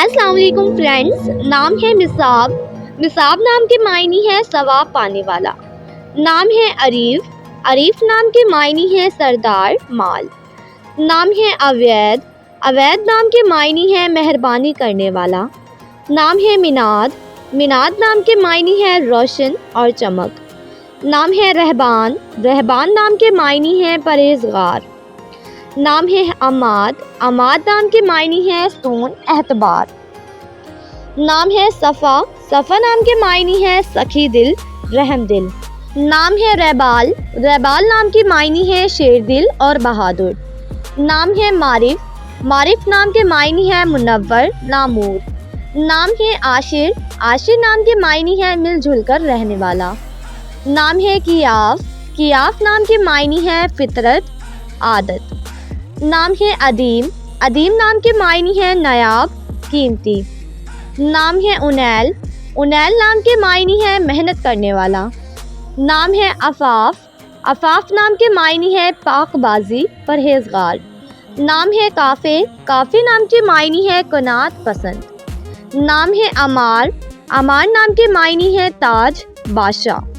अस्सलाम वालेकुम फ्रेंड्स। नाम है मिसाब। मिसाब नाम के मायने है सवाब पाने वाला। नाम है अरीफ। अरीफ नाम के मायने है सरदार माल। नाम है अवैद। अवैद नाम के मायने है मेहरबानी करने वाला। नाम है मिनाद। मिनाद नाम के मायने है रोशन और चमक। नाम है रहबान। रहबान नाम के मायने है परहेजगार। नाम है अमाद। अमाद नाम के मायने है सोन एतबार। नाम है सफ़ा। सफ़ा नाम के मायने है सखी दिल रहम दिल। नाम है रहबाल। रहबाल नाम के मायने है शेर दिल और बहादुर। नाम है मारिफ। मारिफ नाम के मायने है मुनव्वर नामूर। नाम है आशिर। आशिर नाम के मायने है मिलजुल कर रहने वाला। नाम है कियाफ। कियाफ नाम के मायने है फितरत आदत। नाम है अदीम। अदीम नाम के मायने है नायाब कीमती। नाम है उनैल। उनैल नाम के मायने है मेहनत करने वाला। नाम है अफाफ। अफाफ नाम के मायने है पाकबाजी परहेजगार। नाम है काफ़े। काफ़े नाम के मायने है कनात पसंद। नाम है अमार। अमार नाम के मायने है ताज बादशाह।